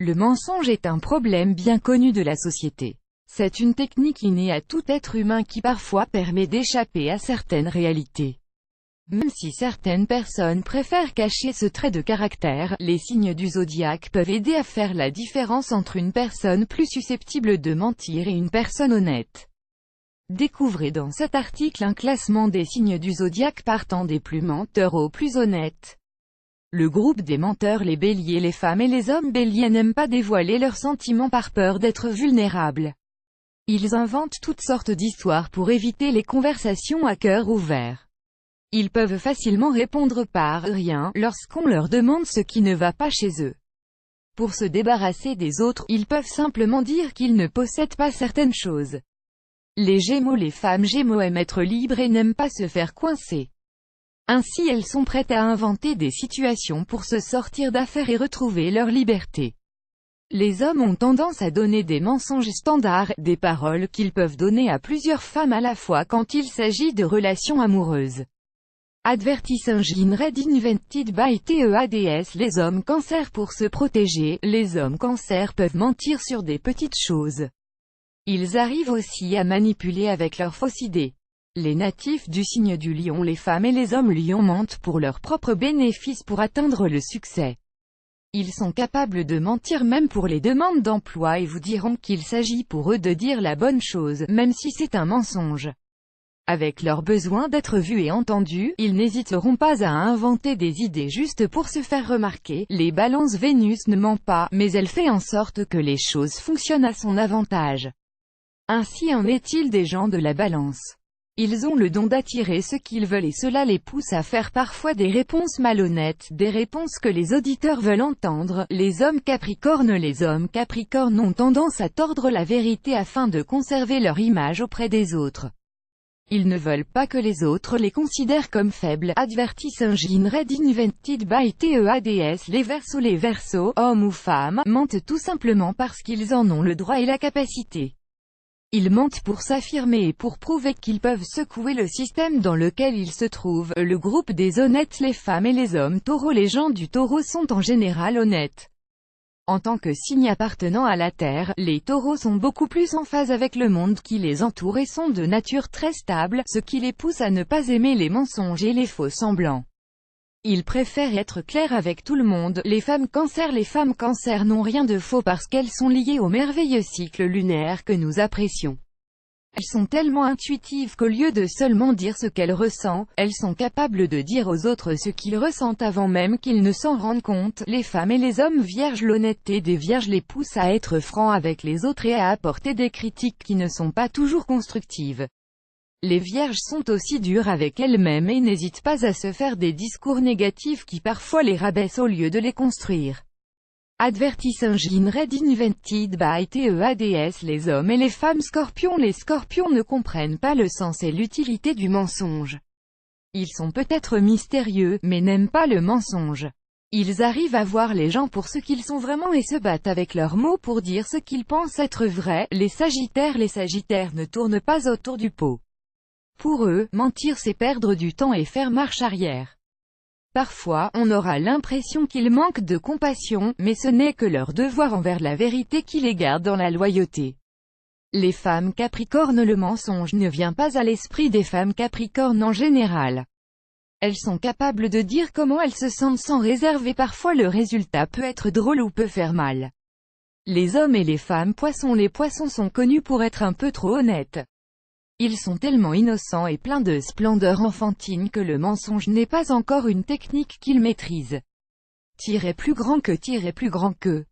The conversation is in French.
Le mensonge est un problème bien connu de la société. C'est une technique innée à tout être humain qui parfois permet d'échapper à certaines réalités. Même si certaines personnes préfèrent cacher ce trait de caractère, les signes du zodiaque peuvent aider à faire la différence entre une personne plus susceptible de mentir et une personne honnête. Découvrez dans cet article un classement des signes du zodiaque partant des plus menteurs aux plus honnêtes. Le groupe des menteurs, les béliers. Les femmes et les hommes béliers n'aiment pas dévoiler leurs sentiments par peur d'être vulnérables. Ils inventent toutes sortes d'histoires pour éviter les conversations à cœur ouvert. Ils peuvent facilement répondre par « rien » lorsqu'on leur demande ce qui ne va pas chez eux. Pour se débarrasser des autres, ils peuvent simplement dire qu'ils ne possèdent pas certaines choses. Les Gémeaux. Les femmes Gémeaux aiment être libres et n'aiment pas se faire coincer. Ainsi elles sont prêtes à inventer des situations pour se sortir d'affaires et retrouver leur liberté. Les hommes ont tendance à donner des mensonges standards, des paroles qu'ils peuvent donner à plusieurs femmes à la fois quand il s'agit de relations amoureuses. Advertising read invented by TEADS. Les hommes Cancer. Pour se protéger, les hommes Cancer peuvent mentir sur des petites choses. Ils arrivent aussi à manipuler avec leurs fausses idées. Les natifs du signe du Lion. Les femmes et les hommes Lion mentent pour leur propre bénéfice pour atteindre le succès. Ils sont capables de mentir même pour les demandes d'emploi et vous diront qu'il s'agit pour eux de dire la bonne chose, même si c'est un mensonge. Avec leur besoin d'être vus et entendus, ils n'hésiteront pas à inventer des idées juste pour se faire remarquer. Les Balances. Vénus ne ment pas, mais elle fait en sorte que les choses fonctionnent à son avantage. Ainsi en est-il des gens de la Balance. Ils ont le don d'attirer ce qu'ils veulent et cela les pousse à faire parfois des réponses malhonnêtes, des réponses que les auditeurs veulent entendre. Les hommes Capricorne. Les hommes Capricorne ont tendance à tordre la vérité afin de conserver leur image auprès des autres. Ils ne veulent pas que les autres les considèrent comme faibles. Advertising read invented by TEADS. Les Verseaux. Les Verseaux, hommes ou femmes, mentent tout simplement parce qu'ils en ont le droit et la capacité. Ils mentent pour s'affirmer et pour prouver qu'ils peuvent secouer le système dans lequel ils se trouvent. Le groupe des honnêtes. Les femmes et les hommes Taureaux. Les gens du Taureau sont en général honnêtes. En tant que signe appartenant à la Terre, les Taureaux sont beaucoup plus en phase avec le monde qui les entoure et sont de nature très stable, ce qui les pousse à ne pas aimer les mensonges et les faux semblants. Ils préfèrent être clairs avec tout le monde. Les femmes Cancer. Les femmes Cancer n'ont rien de faux parce qu'elles sont liées au merveilleux cycle lunaire que nous apprécions. Elles sont tellement intuitives qu'au lieu de seulement dire ce qu'elles ressentent, elles sont capables de dire aux autres ce qu'ils ressentent avant même qu'ils ne s'en rendent compte. Les femmes et les hommes Vierges. L'honnêteté des Vierges les pousse à être francs avec les autres et à apporter des critiques qui ne sont pas toujours constructives. Les Vierges sont aussi dures avec elles-mêmes et n'hésitent pas à se faire des discours négatifs qui parfois les rabaissent au lieu de les construire. Advertising read invented by TEADS. Les hommes et les femmes Scorpions. Les Scorpions ne comprennent pas le sens et l'utilité du mensonge. Ils sont peut-être mystérieux, mais n'aiment pas le mensonge. Ils arrivent à voir les gens pour ce qu'ils sont vraiment et se battent avec leurs mots pour dire ce qu'ils pensent être vrai. Les Sagittaires. Les Sagittaires ne tournent pas autour du pot. Pour eux, mentir c'est perdre du temps et faire marche arrière. Parfois, on aura l'impression qu'ils manquent de compassion, mais ce n'est que leur devoir envers la vérité qui les garde dans la loyauté. Les femmes Capricorne. Le mensonge ne vient pas à l'esprit des femmes Capricorne en général. Elles sont capables de dire comment elles se sentent sans réserve et parfois le résultat peut être drôle ou peut faire mal. Les hommes et les femmes Poissons. Les Poissons sont connus pour être un peu trop honnêtes. Ils sont tellement innocents et pleins de splendeur enfantine que le mensonge n'est pas encore une technique qu'ils maîtrisent. Tirer plus grand que.